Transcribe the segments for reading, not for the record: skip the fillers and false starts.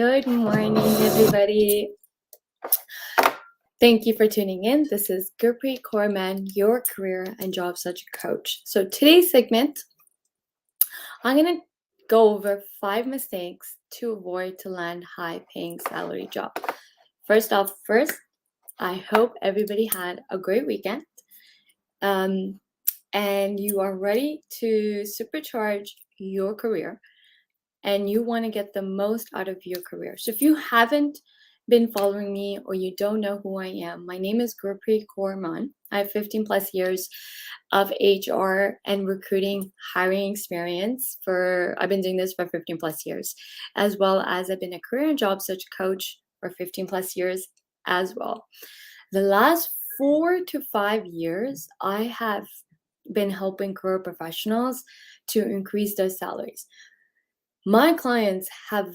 Good morning, everybody. Thank you for tuning in. This is Gurpreet Kaur, your career and job search coach. So today's segment, I'm going to go over 5 mistakes to avoid to land high-paying salary job. First, I hope everybody had a great weekend. And you are ready to supercharge your career and you want to get the most out of your career. So if you haven't been following me or you don't know who I am, my name is Gurpreet Kaur. I have 15 plus years of HR and recruiting hiring experience I've been doing this for 15 plus years, as well as I've been a career and job search coach for 15 plus years as well. The last 4 to 5 years, I have been helping career professionals to increase their salaries. My clients have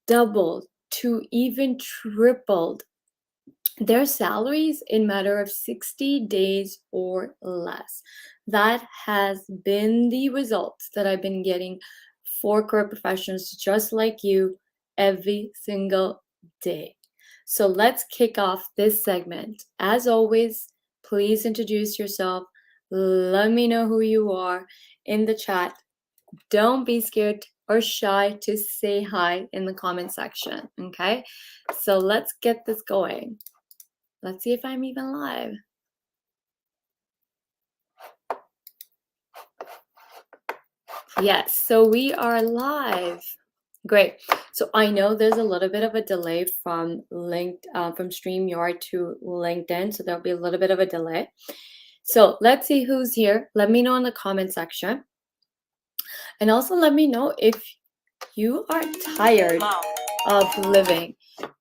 doubled to even tripled their salaries in a matter of 60 days or less. That has been the results that I've been getting for career professionals just like you every single day. So let's kick off this segment. As always, please introduce yourself. Let me know who you are in the chat. Don't be scared or shy to say hi in the comment section, okay? So let's get this going. Let's see if I'm even live. Yes, so we are live. Great. So I know there's a little bit of a delay from StreamYard to LinkedIn, so there'll be a little bit of a delay. So let's see who's here. Let me know in the comment section. And also let me know if you are tired of living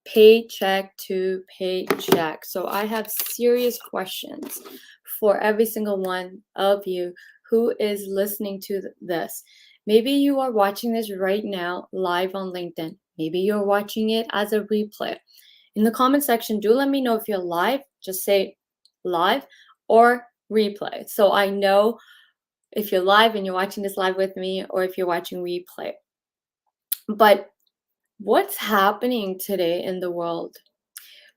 paycheck to paycheck. So I have serious questions for every single one of you who is listening to this. Maybe you are watching this right now live on LinkedIn. Maybe you're watching it as a replay. In the comment section, do let me know if you're live. Just say live or replay. So I know if you're live and you're watching this live with me or if you're watching replay. But what's happening today in the world?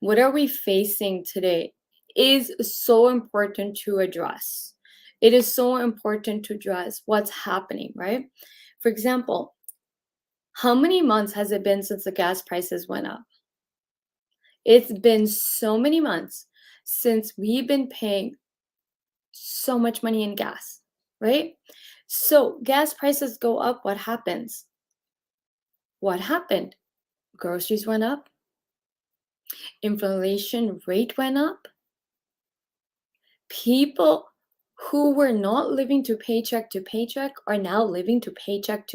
What are we facing today is so important to address. It is so important to address what's happening, right? For example, how many months has it been since the gas prices went up? It's been so many months since we've been paying so much money in gas, right? So gas prices go up, what happens? What happened? Groceries went up. Inflation rate went up. People who were not living to paycheck are now living to paycheck.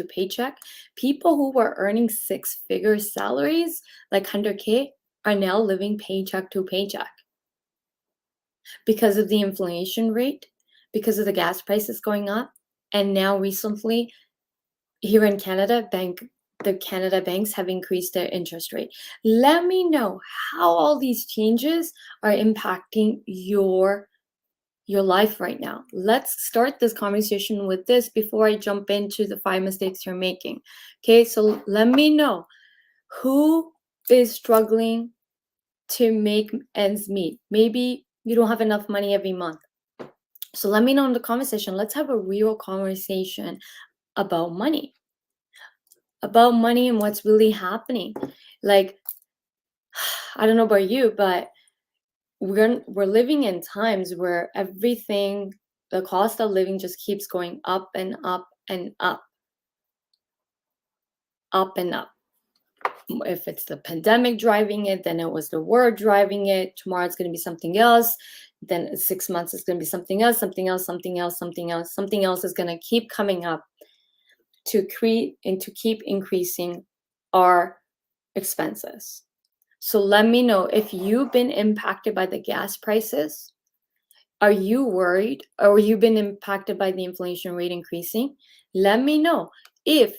People who were earning 6-figure salaries, like 100K, are now living paycheck to paycheck. Because of the inflation rate, because of the gas prices going up, and now recently here in Canada, the Canada banks have increased their interest rate. Let me know how all these changes are impacting your life right now. Let's start this conversation with this before I jump into the 5 mistakes you're making. Okay, so let me know who is struggling to make ends meet. Maybe you don't have enough money every month. So let me know in the conversation. Let's have a real conversation about money. About money and what's really happening. Like, I don't know about you, but we're living in times where everything, the cost of living just keeps going up and up and up. Up and up. If it's the pandemic driving it, then it was the war driving it. Tomorrow it's going to be something else. Then 6 months it's going to be something else, something else, something else, something else. Something else is going to keep coming up to create and to keep increasing our expenses. So let me know if you've been impacted by the gas prices. Are you worried, or you've been impacted by the inflation rate increasing? Let me know if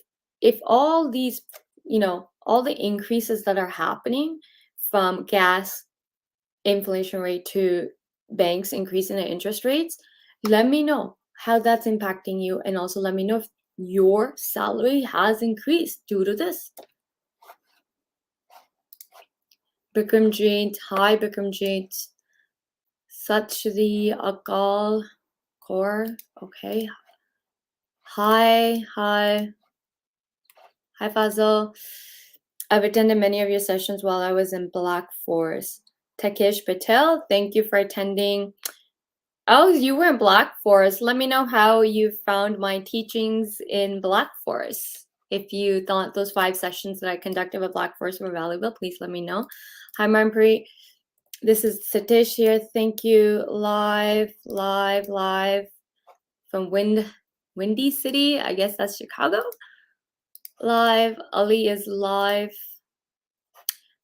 all these, all the increases that are happening from gas, inflation rate to banks increasing their interest rates, let me know how that's impacting you, and also let me know if your salary has increased due to this. Bikramjeet, hi Bikramjeet. Sat Shri Akal Kaur, okay. Hi, hi. Hi Fazil. I've attended many of your sessions while I was in Black Forest. Takesh Patel, thank you for attending. Oh, you were in Black Forest. Let me know how you found my teachings in Black Forest. If you thought those 5 sessions that I conducted with Black Forest were valuable, please let me know. Hi, Manpreet. This is Satish here. Thank you. Live from Windy City. I guess that's Chicago. Live. Ali is live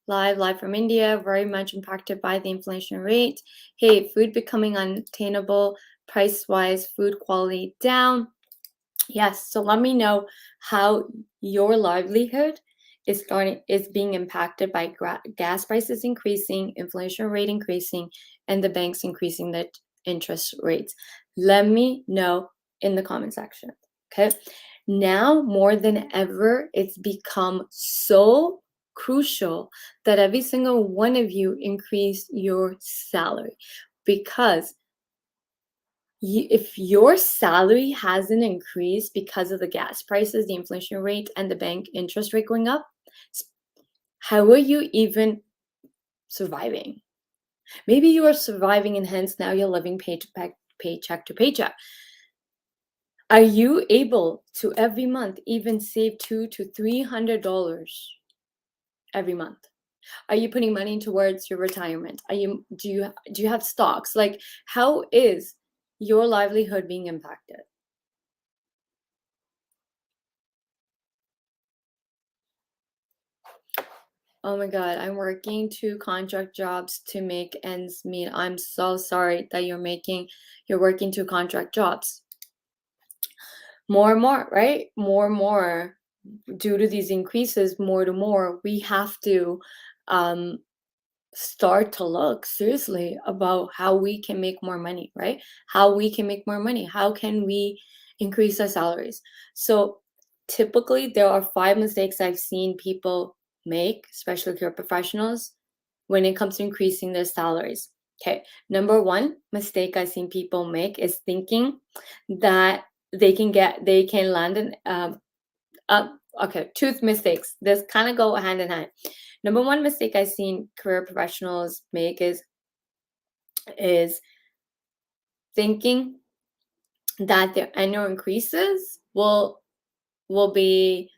from India, very much impacted by the inflation rate. Hey, food becoming unattainable, price-wise, food quality down. Yes, so let me know how your livelihood is being impacted by gas prices increasing, inflation rate increasing, and the banks increasing the interest rates. Let me know in the comment section, okay? Now, more than ever, it's become so crucial that every single one of you increase your salary, because if your salary hasn't increased because of the gas prices, the inflation rate, and the bank interest rate going up, how are you even surviving? Maybe you are surviving and hence now you're living paycheck to paycheck. Are you able to every month even save $200 to $300 every month? Are you putting money towards your retirement? Do you have stocks? Like, how is your livelihood being impacted? Oh my God, I'm working 2 contract jobs to make ends meet. I'm so sorry that you're working 2 contract jobs. More and more, right? More and more due to these increases, more to more, we have to um, start to look seriously about how we can make more money, right? How we can make more money. How can we increase our salaries? So typically there are 5 mistakes I've seen people make, especially career professionals, when it comes to increasing their salaries. Okay, number 1 mistake I've seen people make is thinking that they can land an okay, 2 mistakes. This kind of go hand in hand. Number 1 mistake I've seen career professionals make is thinking that their annual increases will be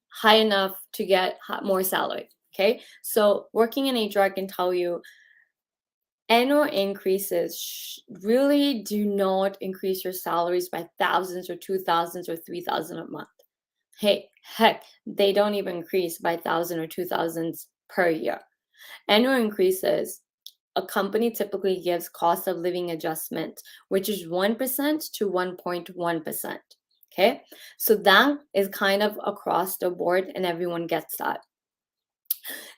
high enough to get more salary. Okay, so working in HR, I can tell you annual increases really do not increase your salaries by thousands or 2,000s or 3,000 a month. Hey, heck, they don't even increase by 1,000 or 2,000s per year. Annual increases, a company typically gives cost of living adjustment, which is 1% to 1.1%. Okay, so that is kind of across the board and everyone gets that.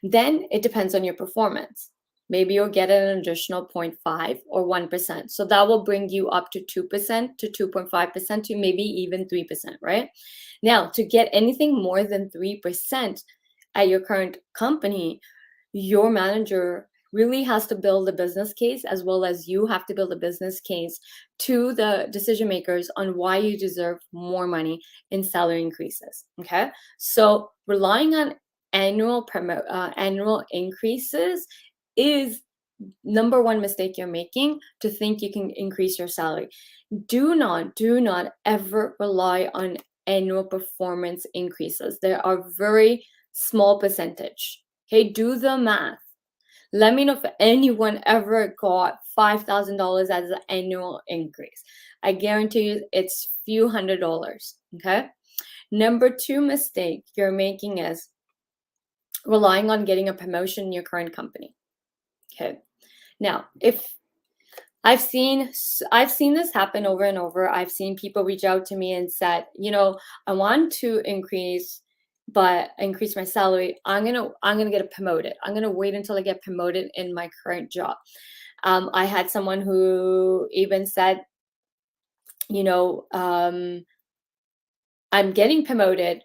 Then it depends on your performance. Maybe you'll get an additional 0.5 or 1%. So that will bring you up to 2% to 2.5% to maybe even 3%, right? Now, to get anything more than 3% at your current company, your manager really has to build a business case, as well as you have to build a business case to the decision makers on why you deserve more money in salary increases. Okay, so relying on annual increases is number 1 mistake you're making, to think you can increase your salary. Do not ever rely on annual performance increases. They are very small percentage. Okay, do the math. Let me know if anyone ever got $5,000 as an annual increase. I guarantee you it's few $100s. Okay. Number 2 mistake you're making is relying on getting a promotion in your current company. Okay. Now, if I've seen this happen over and over. I've seen people reach out to me and said, I want to increase my salary. I'm gonna get promoted. I'm gonna wait until I get promoted in my current job. I had someone who even said, I'm getting promoted.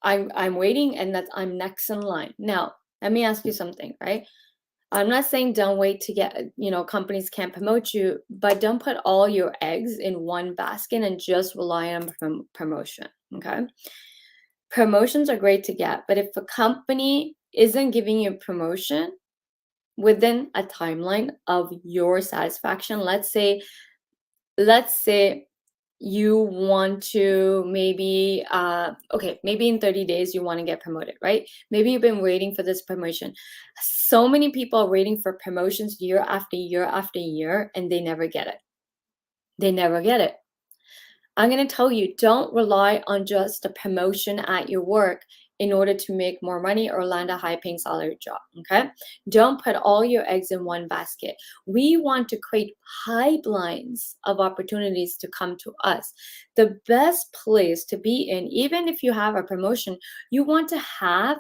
I'm waiting, and that I'm next in line. Now, let me ask you something, right? I'm not saying don't wait to get, companies can't promote you, but don't put all your eggs in one basket and just rely on promotion. Okay. Promotions are great to get, but if a company isn't giving you promotion within a timeline of your satisfaction, let's say you want to maybe in 30 days you want to get promoted, right? Maybe you've been waiting for this promotion. So many people are waiting for promotions year after year after year, and they never get it. They never get it. I'm going to tell you, don't rely on just a promotion at your work in order to make more money or land a high paying salary job. Okay. Don't put all your eggs in one basket. We want to create pipelines of opportunities to come to us. The best place to be in, even if you have a promotion, you want to have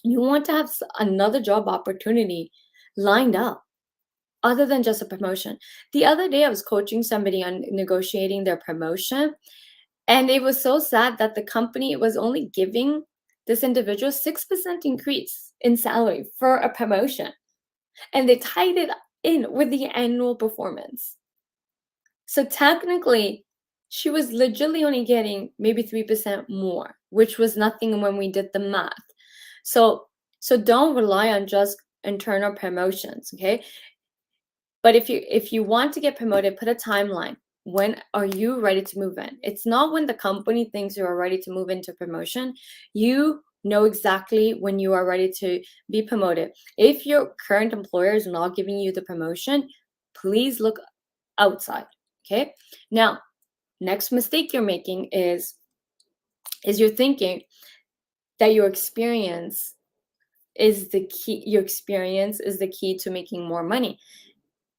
another job opportunity lined up other than just a promotion. The other day, I was coaching somebody on negotiating their promotion, and it was so sad that the company was only giving this individual 6% increase in salary for a promotion, and they tied it in with the annual performance. So technically, she was literally only getting maybe 3% more, which was nothing when we did the math. So don't rely on just internal promotions, okay? But if you want to get promoted, put a timeline. When are you ready to move in? It's not when the company thinks you are ready to move into promotion. You know exactly when you are ready to be promoted. If your current employer is not giving you the promotion, please look outside. Okay. Now, next mistake you're making is you're thinking that your experience is the key. Your experience is the key to making more money.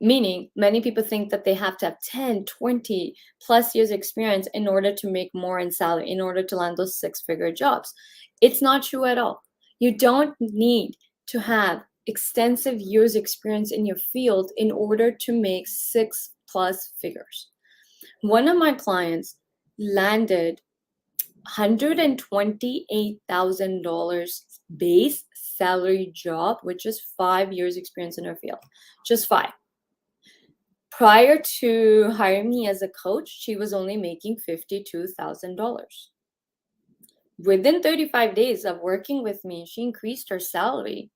Meaning, many people think that they have to have 10, 20 plus years experience in order to make more in salary, in order to land those six-figure jobs. It's not true at all. You don't need to have extensive years experience in your field in order to make 6+ figures. One of my clients landed $128,000 base salary job with just 5 years experience in her field. Just 5. Prior to hiring me as a coach, she was only making $52,000. Within 35 days of working with me, she increased her salary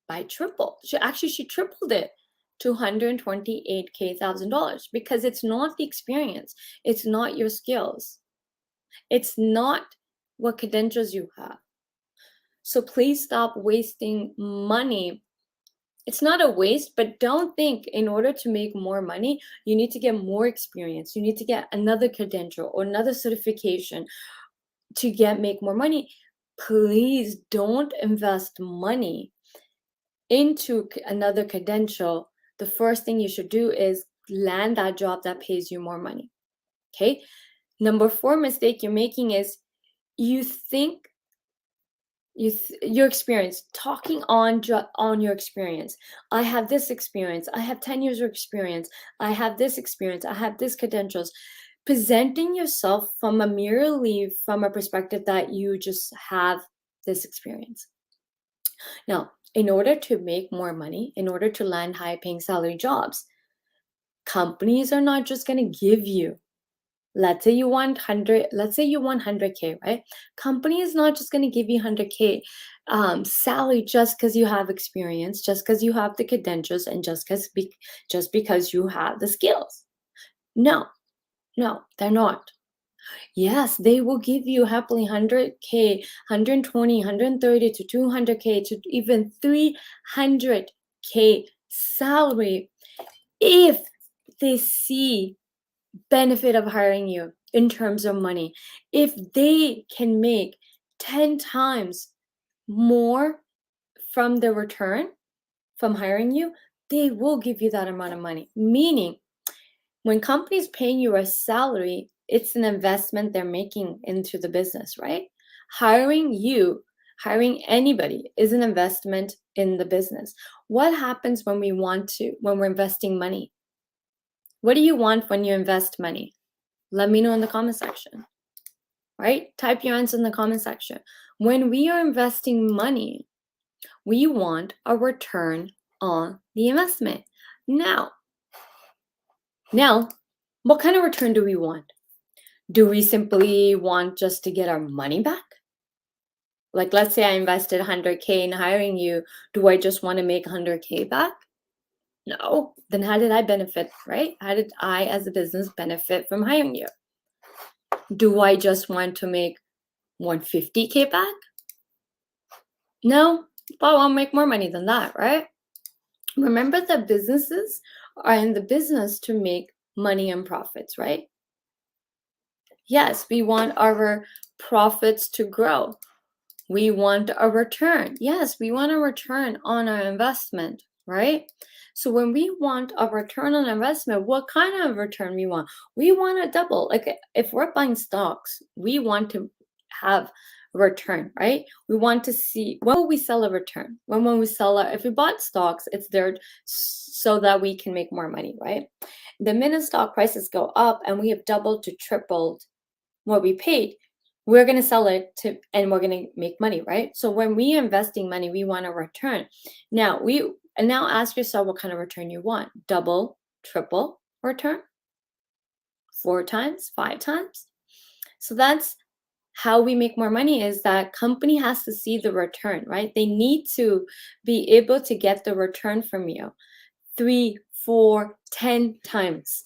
by triple. She tripled it to $128,000 because it's not the experience. It's not your skills. It's not what credentials you have. So please stop wasting money. It's not a waste, but don't think in order to make more money, you need to get more experience. You need to get another credential or another certification to make more money. Please don't invest money into another credential. The first thing you should do is land that job that pays you more money. Okay. Number 4 mistake you're making is you think your experience, talking on your experience. I have this experience. I have 10 years of experience. I have this experience. I have this credentials. Presenting yourself from a perspective that you just have this experience. Now, in order to make more money, in order to land high-paying salary jobs, companies are not just going to give you. Let's say you want 100K, right? Company is not just going to give you 100K salary just because you have experience, just because you have the credentials, and just because you have the skills. No, they're not. Yes, they will give you happily 100K, 120, 130 to 200K to even 300K salary if they see benefit of hiring you in terms of money. If they can make 10 times more from the return from hiring you, they will give you that amount of money. Meaning, when companies paying you a salary, it's an investment they're making into the business, right? Hiring anybody is an investment in the business. What happens when we're investing money? What do you want when you invest money? Let me know in the comment section, right? Type your answer in the comment section. When we are investing money, We want a return on the investment. Now, now, what kind of return do we want? Do we simply want just to get our money back? Like, let's say I invested 100K in hiring you. Do I just want to make 100K back? No. Then how did I benefit, right? How did I as a business benefit from hiring you? Do I just want to make 150K back? No, but I'll make more money than that, right? Remember that businesses are in the business to make money and profits, right? Yes, we want our profits to grow. We want a return. Yes, we want a return on our investment, right? So when we want a return on investment, what kind of return we want? We want a double. Like if we're buying stocks, we want to have a return, right? We want to see when will we sell a return? When we sell if we bought stocks, it's there so that we can make more money, right? The minute stock prices go up and we have doubled to tripled what we paid, we're going to sell it to and we're going to make money, right? So when we investing money, we want a return. Now ask yourself what kind of return you want. Double, triple return, 4 times, 5 times. So that's how we make more money, is that company has to see the return, right? They need to be able to get the return from you 3, 4, 10 times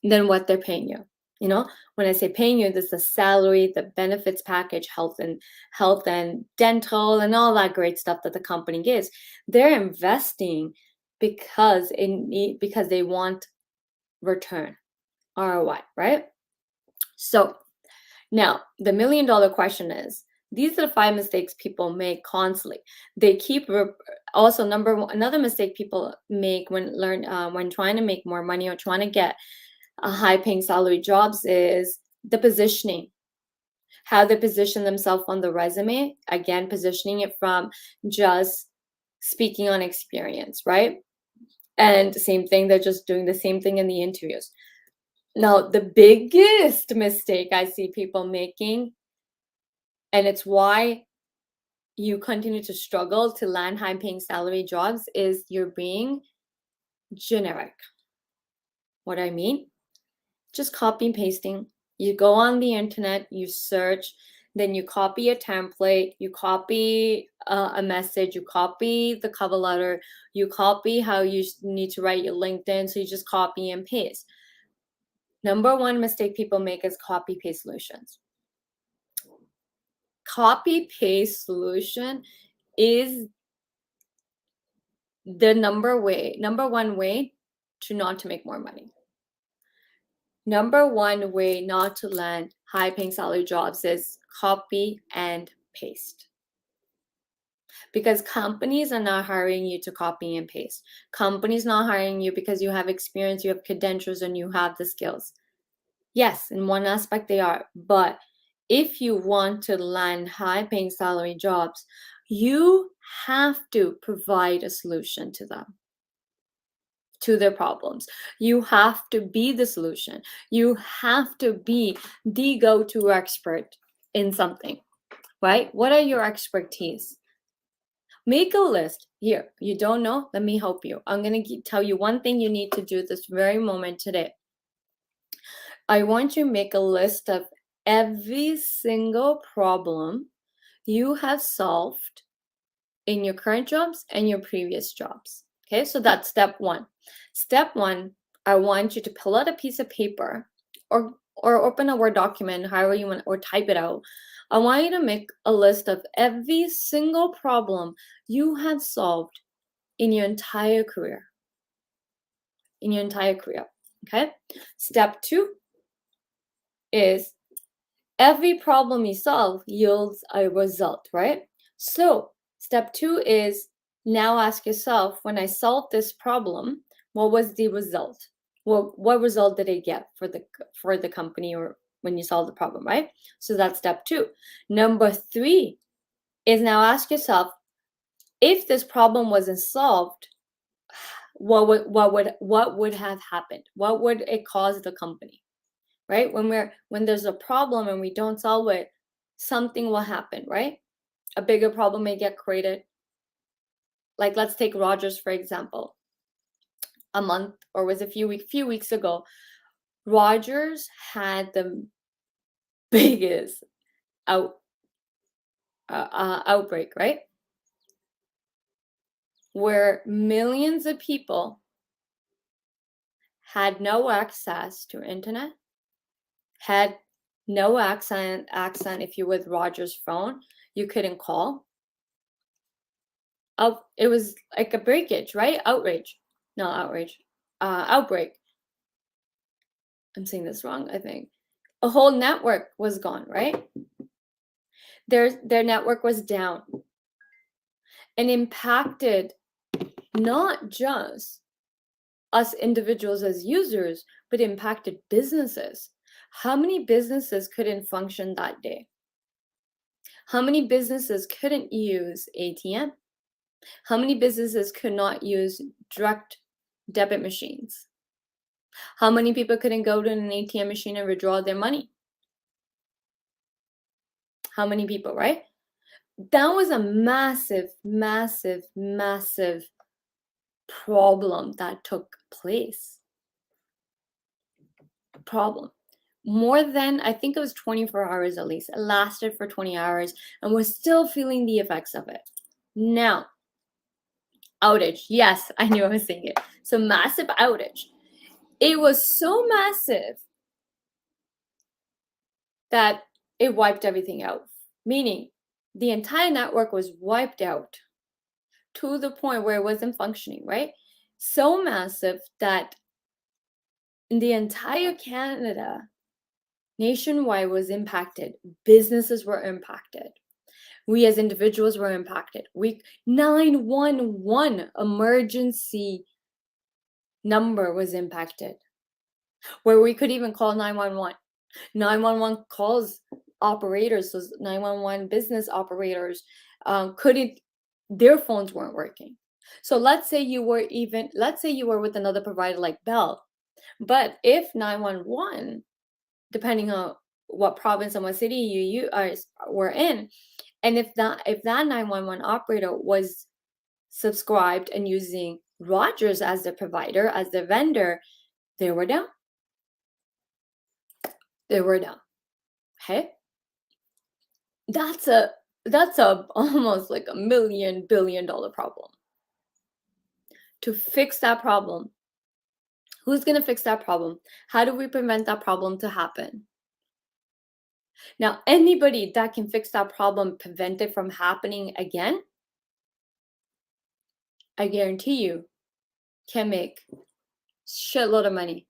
than what they're paying you. You know, when I say paying you, there's the salary, the benefits package, health and dental and all that great stuff that the company gives. They're investing because they want return, ROI, right? So now the $1 million question is, these are the 5 mistakes people make constantly. They keep also another mistake people make when trying to make more money or trying to get high-paying salary jobs is the positioning, how they position themselves on the resume. Again, positioning it from just speaking on experience, right? And same thing, they're just doing the same thing in the interviews. Now, the biggest mistake I see people making, and it's why you continue to struggle to land high-paying salary jobs, is you're being generic. What I mean? Just copy and pasting. You go on the internet, you search, then you copy a template, you copy a message, you copy the cover letter, you copy how you need to write your LinkedIn, so you just copy and paste. Number one mistake people make is copy paste solutions. Copy paste solution is the number one way to not to make more money. Number one way not to land high-paying salary jobs is copy and paste. Because companies are not hiring you to copy and paste. Companies not hiring you because you have experience, you have credentials, and you have the skills. Yes, in one aspect they are. But if you want to land high-paying salary jobs, you have to provide a solution to them, to their problems. You have to be the solution. You have to be the go-to expert in something, right? What are your expertise? Make a list. Here, you don't know? Let me help you. I'm going to tell you one thing you need to do this very moment today. I want you to make a list of every single problem you have solved in your current jobs and your previous jobs. Okay, so that's step one. Step one, I want you to pull out a piece of paper or open a Word document, however you want, or type it out. I want you to make a list of every single problem you have solved in your entire career. In your entire career. Okay. Step two is every problem you solve yields a result, right? So step two is now ask yourself, when I solved this problem, what was the result? Well, what result did I get for the company or when you solve the problem, right? So that's step two. Number three is now ask yourself, if this problem wasn't solved, what would have happened? What would it cause the company? Right? When there's a problem and we don't solve it, something will happen, right? A bigger problem may get created. like let's take Rogers for example. A month or was a few weeks ago, Rogers had the biggest out outbreak, right? Where millions of people had no access to internet, had no accent if you with Rogers phone, you couldn't call. It was like a breakage, right? Outrage. No, outrage. Outbreak. I'm saying this wrong, I think. A whole network was gone, right? Their network was down and impacted not just us individuals as users, but impacted businesses. How many businesses couldn't function that day? How many businesses couldn't use ATM? How many businesses could not use direct debit machines? How many people couldn't go to an ATM machine and withdraw their money? How many people, right? That was a massive, massive, massive problem that took place. Problem. More than, I think it was 24 hours at least. It lasted for 20 hours and we're still feeling the effects of it. Now, outage. Yes, I knew I was saying it. So massive outage. It was so massive that it wiped everything out, meaning the entire network was wiped out to the point where it wasn't functioning, right? So massive that in the entire Canada, nationwide was impacted. Businesses were impacted. We as individuals were impacted. 911 emergency number was impacted, where we could even call 911. 911 calls operators, those 911 business operators, couldn't, their phones weren't working. So let's say you were with another provider like Bell, but if 911, depending on what province and what city you were in, and if that 911 operator was subscribed and using Rogers as the provider, as the vendor, they were down. They were down. Okay? That's a almost like $1 billion problem. To fix that problem, who's going to fix that problem? How do we prevent that problem to happen? Now, anybody that can fix that problem, prevent it from happening again, I guarantee you can make shitload of money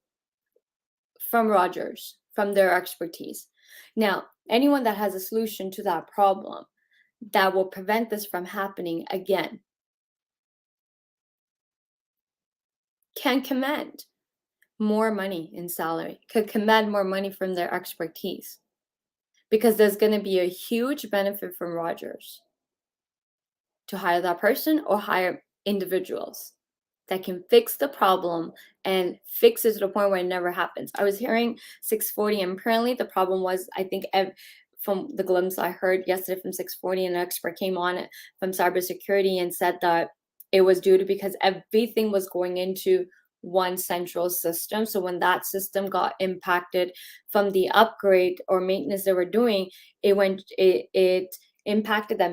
from Rogers, from their expertise. Now, anyone that has a solution to that problem that will prevent this from happening again can command more money in salary, could command more money from their expertise, because there's going to be a huge benefit from Rogers to hire that person or hire individuals that can fix the problem and fix it to the point where it never happens. I was hearing 640, and apparently the problem was, I think, from the glimpse I heard yesterday from 640, an expert came on from cybersecurity and said that it was due to because everything was going into one central system. So when that system got impacted from the upgrade or maintenance they were doing, it impacted the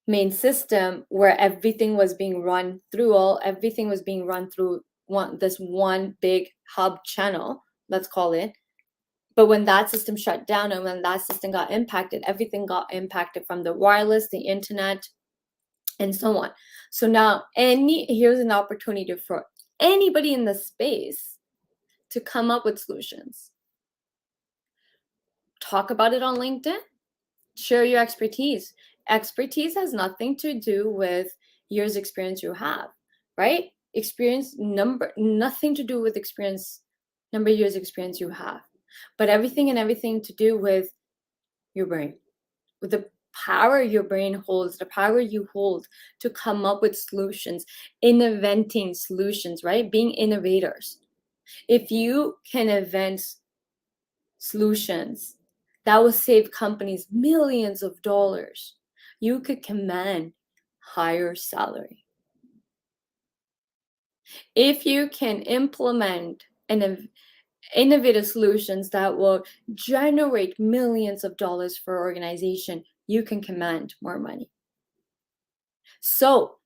main system where everything was being run through one big hub channel, let's call it. But when that system shut down and when that system got impacted, everything got impacted from the wireless, the internet, and so on. So now here's an opportunity for anybody in the space to come up with solutions. Talk about it on LinkedIn. Share your expertise. Expertise has nothing to do with years experience you have, right? Nothing to do with number of years experience you have, but everything to do with your brain, with the power your brain holds, the power you hold to come up with solutions, inventing solutions, right? Being innovators. If you can invent solutions that will save companies millions of dollars, you could command higher salary. If you can implement innovative solutions that will generate millions of dollars for an organization, you can command more money. So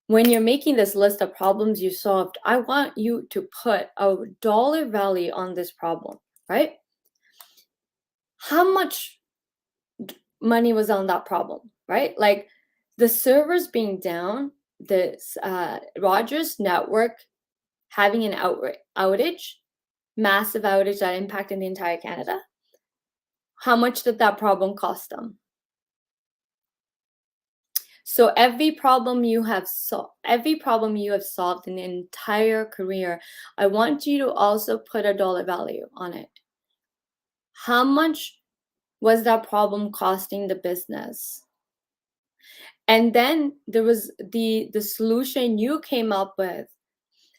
when you're making this list of problems you solved, I want you to put a dollar value on this problem, right? How much money was on that problem, right? Like the servers being down, the Rogers network having an outage, massive outage that impacted the entire Canada. How much did that problem cost them? So every problem you have solved in the entire career, I want you to also put a dollar value on it. How much was that problem costing the business? And then there was the solution you came up with.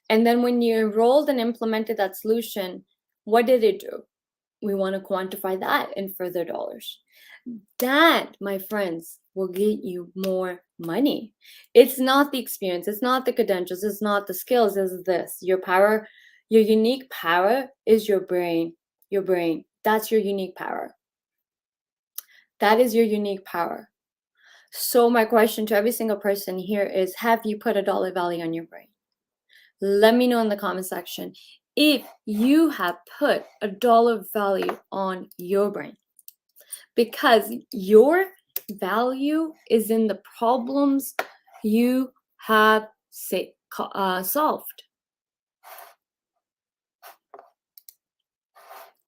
And then when you enrolled and implemented that solution, what did it do? We want to quantify that in further dollars. That, my friends, will get you more money. It's not the experience, it's not the credentials, it's not the skills, it's this. Your power, your unique power is your brain. Your brain. That's your unique power. That is your unique power. So my question to every single person here is, have you put a dollar value on your brain? Let me know in the comment section if you have put a dollar value on your brain, because your value is in the problems you have solved.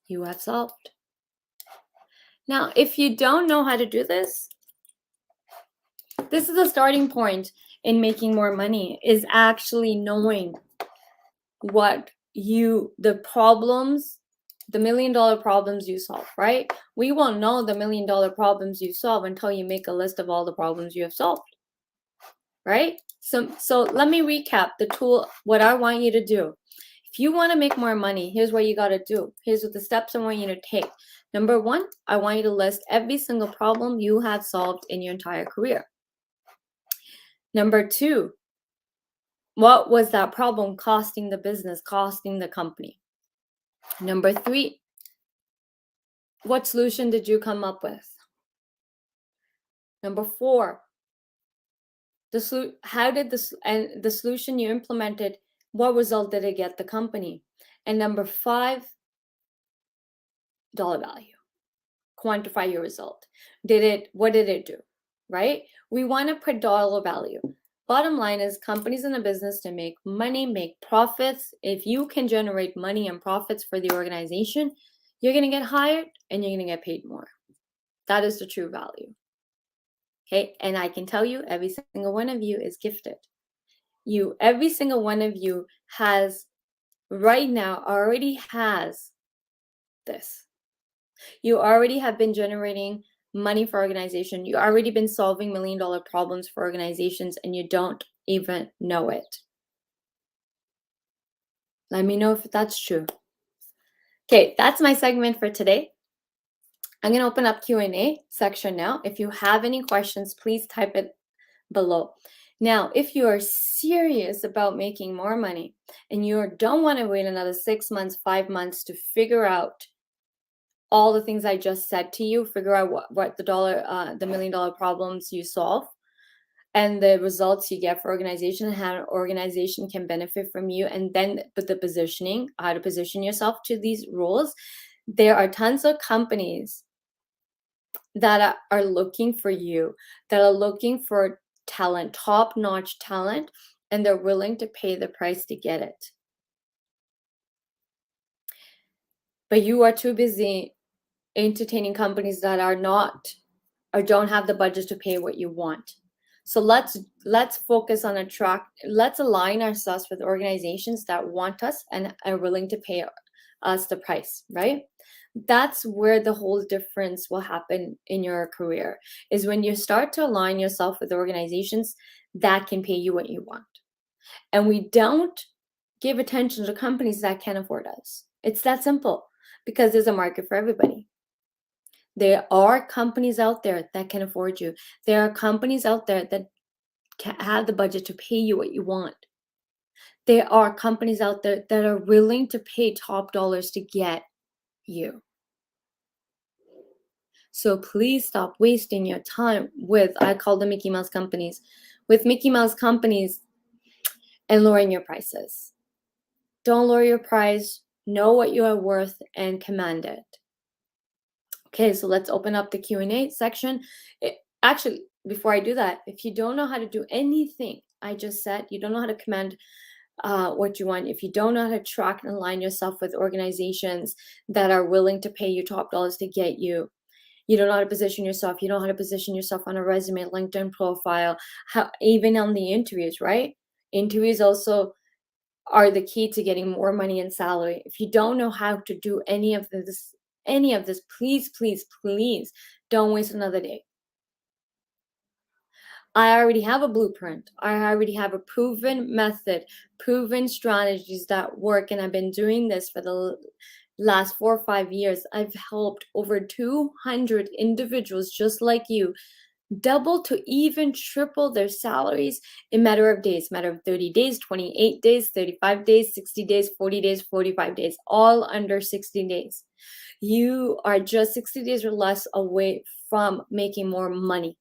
You have solved. Now, if you don't know how to do this, this is the starting point in making more money, is actually knowing what the problems, the $1 million problems you solve, right? We won't know the $1 million problems you solve until you make a list of all the problems you have solved, right? So let me recap the tool, what I want you to do. If you want to make more money, here's what you got to do. Here's what the steps I want you to take. Number one, I want you to list every single problem you have solved in your entire career. Number two, what was that problem costing the business, costing the company? Number three, what solution did you come up with? Number four, the solution you implemented, what result did it get the company? And number five, dollar value. Quantify your result. What did it do? Right? We want to put dollar value. Bottom line is, companies in a business to make money, make profits. If you can generate money and profits for the organization, you're going to get hired and you're going to get paid more. That is the true value. Okay, and I can tell you, every single one of you is gifted. Every single one of you has, right now, already has this. You already have been generating money for organization. You already been solving $1 million problems for organizations, and you don't even know it. Let me know if that's true. Okay, that's my segment for today. I'm going to open up Q&A section now. If you have any questions, please type it below. Now, if you are serious about making more money and you don't want to wait another 6 months, 5 months to figure out all the things I just said to you, figure out what the $1 million problems you solve and the results you get for organization, and how an organization can benefit from you, and then with the positioning, how to position yourself to these roles. There are tons of companies that are looking for you, that are looking for talent, top-notch talent, and they're willing to pay the price to get it. But you are too busy entertaining companies that are not, or don't have the budget to pay what you want. So let's focus on let's align ourselves with organizations that want us and are willing to pay us the price, right? That's where the whole difference will happen in your career, is when you start to align yourself with organizations that can pay you what you want. And we don't give attention to companies that can't afford us. It's that simple, because there's a market for everybody. There are companies out there that can afford you. There are companies out there that have the budget to pay you what you want. There are companies out there that are willing to pay top dollars to get you. So please stop wasting your time with, I call them Mickey Mouse companies, with Mickey Mouse companies and lowering your prices. Don't lower your price. Know what you are worth and command it. Okay, so let's open up the Q&A section. Actually, before I do that, if you don't know how to do anything I just said, you don't know how to command what you want, if you don't know how to track and align yourself with organizations that are willing to pay you top dollars to get you, you don't know how to position yourself, you don't know how to position yourself on a resume, LinkedIn profile, even on the interviews, right? Interviews also are the key to getting more money and salary. If you don't know how to do any of this, please, please, please don't waste another day. I already have a blueprint. I already have a proven method, proven strategies that work. And I've been doing this for the last 4 or 5 years. I've helped over 200 individuals just like you double to even triple their salaries in matter of days, matter of 30 days, 28 days, 35 days, 60 days, 40 days, 45 days, all under 60 days. You are just 60 days or less away from making more money.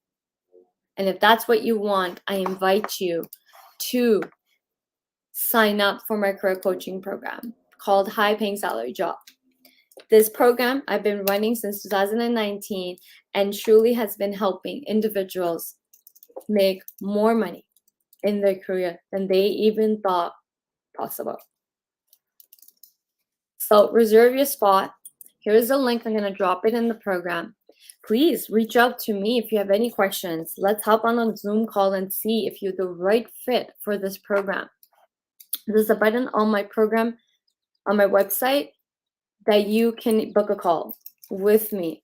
And if that's what you want, I invite you to sign up for my career coaching program called High Paying Salary Job. This program I've been running since 2019 and truly has been helping individuals make more money in their career than they even thought possible. So reserve your spot. Here's the link. I'm going to drop it in the program. Please reach out to me if you have any questions. Let's hop on a Zoom call and see if you're the right fit for this program. There's a button on my program, on my website, that you can book a call with me.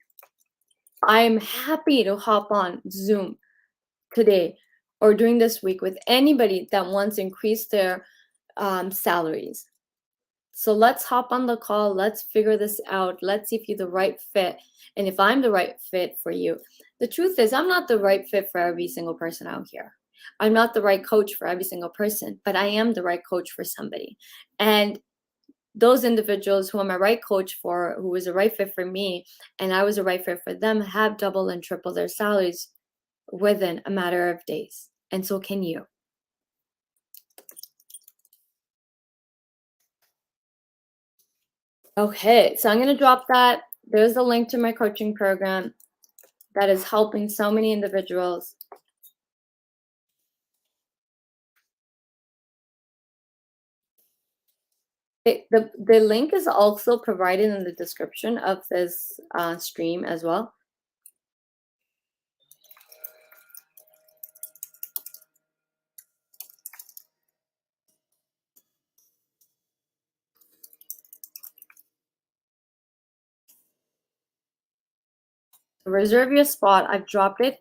I'm happy to hop on Zoom today or during this week with anybody that wants to increase their salaries. So let's hop on the call. Let's figure this out. Let's see if you're the right fit and if I'm the right fit for you. The truth is, I'm not the right fit for every single person out here. I'm not the right coach for every single person, but I am the right coach for somebody. And those individuals who I'm a right coach for, who was a right fit for me, and I was a right fit for them, have double and triple their salaries within a matter of days. And so can you. Okay, so I'm going to drop that. There's a link to my coaching program that is helping so many individuals. The link is also provided in the description of this stream as well. Reserve your spot. I've dropped it.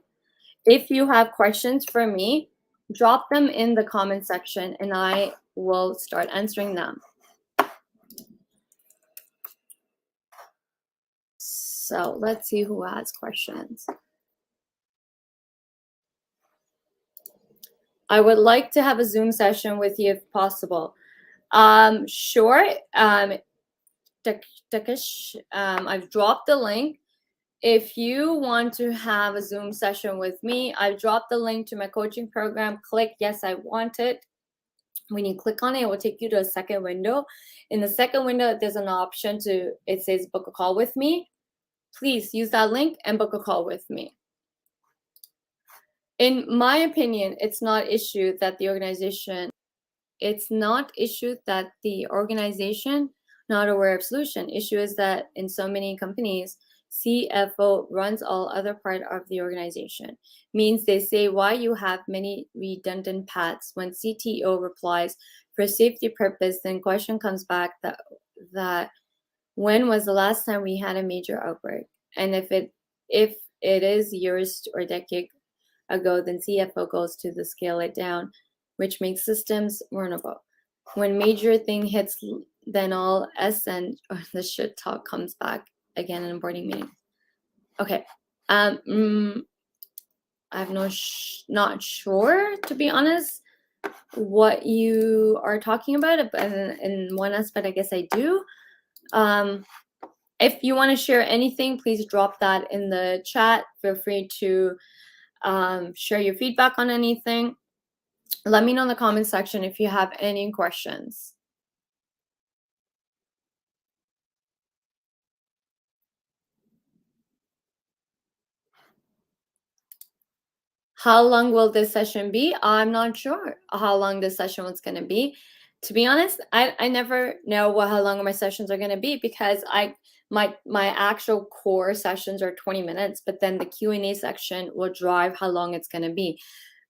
If you have questions for me, drop them in the comment section and I will start answering them. So let's see who has questions. I would like to have a Zoom session with you if possible. Sure. Takesh, I've dropped the link. If you want to have a Zoom session with me, I've dropped the link to my coaching program. Click yes, I want it. When you click on it, it will take you to a second window. In the second window, there's an option it says book a call with me. Please use that link and book a call with me. In my opinion, it's not issue that the organization not aware of solution. Issue is that in so many companies, CFO runs all other part of the organization. Means they say why you have many redundant paths. When CTO replies for safety purpose, then question comes back that when was the last time we had a major outbreak? And if it is years or decade ago, then CFO goes to the scale it down, which makes systems vulnerable. When major thing hits, then all the shit talk comes back again in boarding meeting. Okay. I'm not sure, to be honest, what you are talking about, but in one aspect, I guess I do. If you want to share anything, please drop that in the chat. Feel free to share your feedback on anything. Let me know in the comment section if you have any questions. How long will this session be? I'm not sure how long this session was going to be. To be honest, I never know how long my sessions are going to be, because my actual core sessions are 20 minutes, but then the Q&A section will drive how long it's going to be.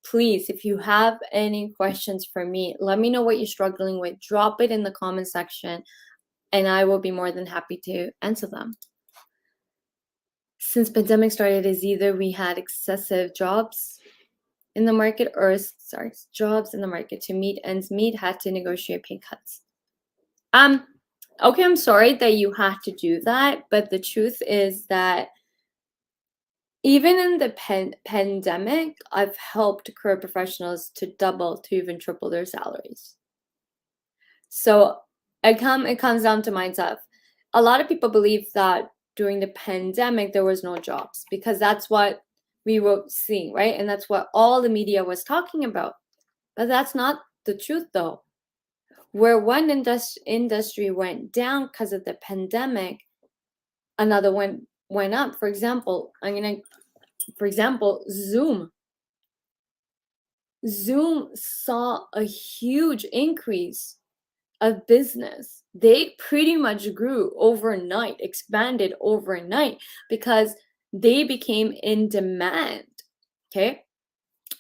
Please, if you have any questions for me, let me know what you're struggling with. Drop it in the comment section, and I will be more than happy to answer them. Since pandemic started, is either we had excessive jobs in the market, or jobs in the market to meet ends meet, had to negotiate pay cuts. Okay, I'm sorry that you had to do that, but the truth is that even in the pandemic, I've helped career professionals to double to even triple their salaries. So it comes down to mindset. A lot of people believe that during the pandemic there was no jobs, because that's what we were seeing, right? And that's what all the media was talking about. But that's not the truth, though. Where one industry went down because of the pandemic, another one went up. For example, Zoom. Zoom saw a huge increase of business. They pretty much grew overnight, expanded overnight, because they became in demand. Okay.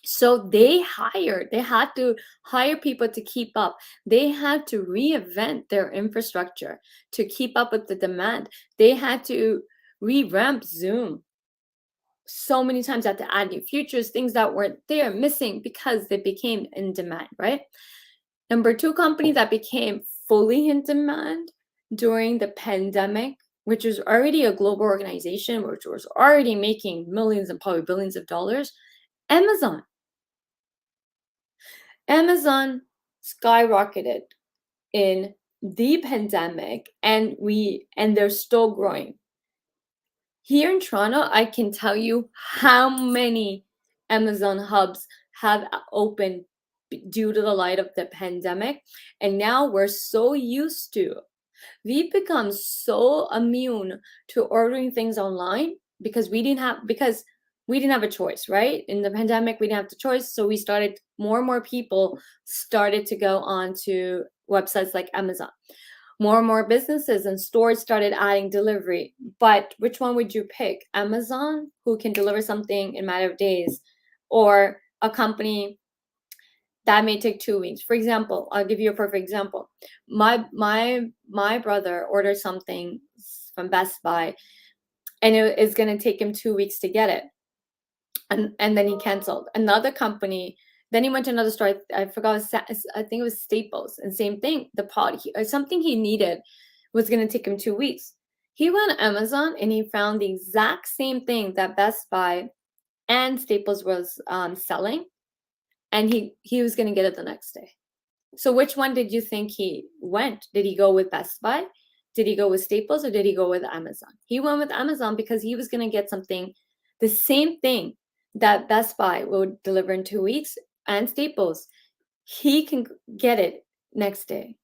So they had to hire people to keep up. They had to reinvent their infrastructure to keep up with the demand. They had to revamp Zoom. So many times had to add new features, things that weren't there, missing, because they became in demand, right? Number two company that became fully in demand during the pandemic, which was already a global organization, which was already making millions and probably billions of dollars, Amazon. Amazon skyrocketed in the pandemic, and they're still growing. Here in Toronto, I can tell you how many Amazon hubs have opened due to the light of the pandemic. And now we've become so immune to ordering things online, because we didn't have a choice, right? In the pandemic, we didn't have the choice. So more and more people started to go on to websites like Amazon. More and more businesses and stores started adding delivery. But which one would you pick? Amazon, who can deliver something in a matter of days, or a company that may take 2 weeks? For example, I'll give you a perfect example. My brother ordered something from Best Buy, and it is going to take him 2 weeks to get it. And then he canceled. Another company, then he went to another store. I forgot, I think it was Staples, and same thing. The pot or something he needed was going to take him 2 weeks. He went on Amazon and he found the exact same thing that Best Buy and Staples was selling, and he was going to get it the next day. So which one did you think he went? Did he go with Best Buy? Did he go with Staples, or did he go with Amazon? He went with Amazon because he was going to get something, the same thing that Best Buy would deliver in 2 weeks, and Staples. He can get it next day.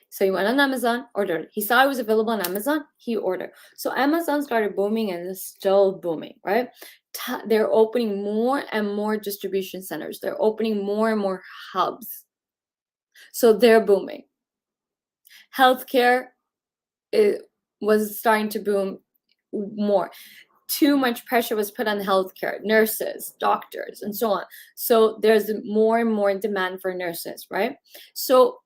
So he went on Amazon, ordered. He saw it was available on Amazon, he ordered. So Amazon started booming, and is still booming, right? They're opening more and more distribution centers. They're opening more and more hubs. So they're booming. Healthcare was starting to boom more. Too much pressure was put on healthcare, nurses, doctors, and so on. So there's more and more demand for nurses, right? So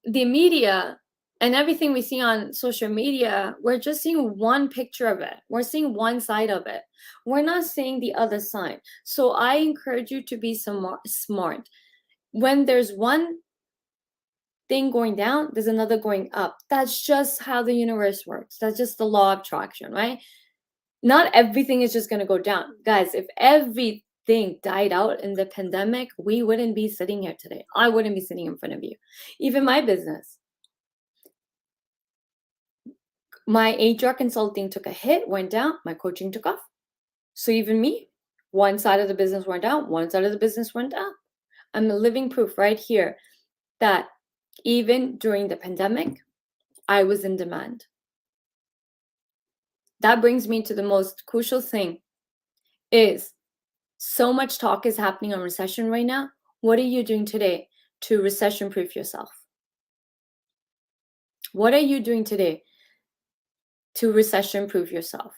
the media and everything we see on social media, we're just seeing one picture of it. We're seeing one side of it. We're not seeing the other side. So I encourage you to be smart. When there's one thing going down, there's another going up. That's just how the universe works. That's just the law of attraction, right? Not everything is just going to go down. Guys, if everything died out in the pandemic, we wouldn't be sitting here today. I wouldn't be sitting in front of you. Even my business. My HR consulting took a hit, went down, my coaching took off. So even me, one side of the business went down, one side of the business went down. I'm a living proof right here that even during the pandemic, I was in demand. That brings me to the most crucial thing is so much talk is happening on recession right now. What are you doing today to recession proof yourself? What are you doing today to recession proof yourself?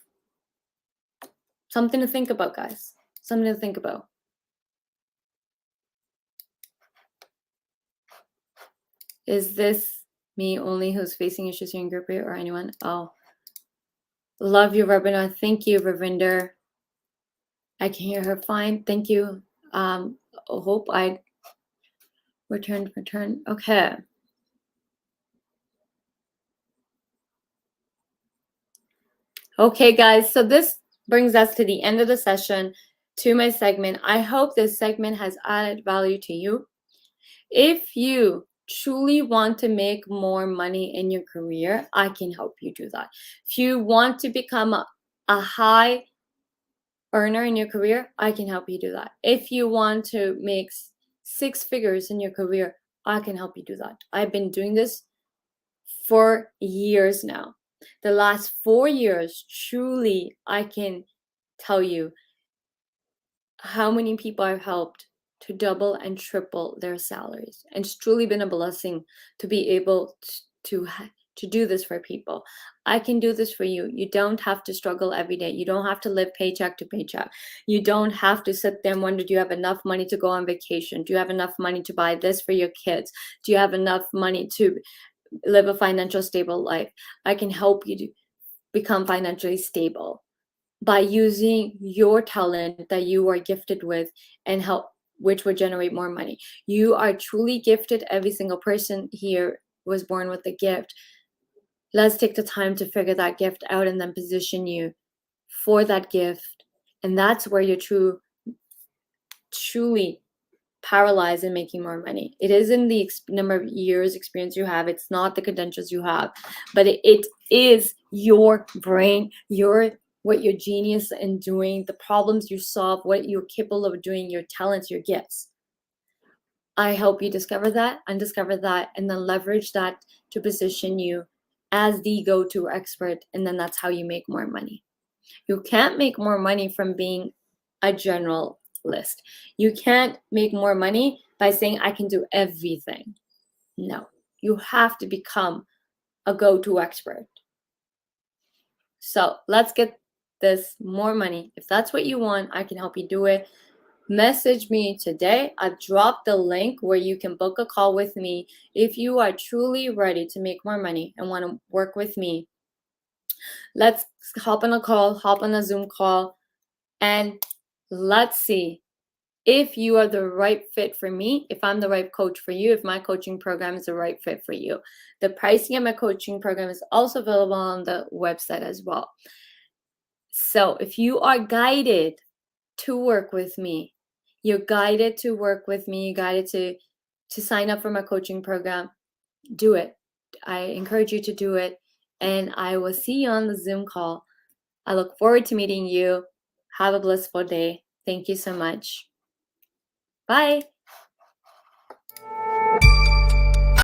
Something to think about, guys. Something to think about. Is this me only who's facing issues here in group rate or anyone? Oh, love you, Rabina. Thank you, Ravinder. I can hear her fine. Thank you. Hope I return. Okay. Okay, guys. So this brings us to the end of the session, to my segment. I hope this segment has added value to you. If you truly want to make more money in your career, I can help you do that. If you want to become a high earner in your career, I can help you do that. If you want to make six figures in your career, I can help you do that. I've been doing this for years now. The last 4 years, truly, I can tell you how many people I've helped to double and triple their salaries. And it's truly been a blessing to be able to do this for people. I can do this for you. You don't have to struggle every day. You don't have to live paycheck to paycheck. You don't have to sit there and wonder, do you have enough money to go on vacation? Do you have enough money to buy this for your kids? Do you have enough money to live a financial stable life? I can help you to become financially stable by using your talent that you are gifted with and help, which would generate more money. You are truly gifted. Every single person here was born with a gift. Let's take the time to figure that gift out and then position you for that gift. And that's where you're truly paralyzed in making more money. It isn't the number of years experience you have. It's not the credentials you have, but it is your brain, what you're genius in doing, the problems you solve, what you're capable of doing, your talents, your gifts. I hope you discover that, undiscover that, and then leverage that to position you as the go-to expert. And then that's how you make more money. You can't make more money from being a generalist. You can't make more money by saying, I can do everything. No, you have to become a go-to expert. So let's get this more money. If that's what you want, I can help you do it. Message me today. I've dropped the link where you can book a call with me. If you are truly ready to make more money and want to work with me, let's hop on a call, hop on a Zoom call, and let's see if you are the right fit for me, if I'm the right coach for you, if my coaching program is the right fit for you. The pricing of my coaching program is also available on the website as well. So if you are guided to work with me, you're guided to work with me, you're guided to sign up for my coaching program, do it. I encourage you to do it. And I will see you on the Zoom call. I look forward to meeting you. Have a blissful day. Thank you so much. Bye.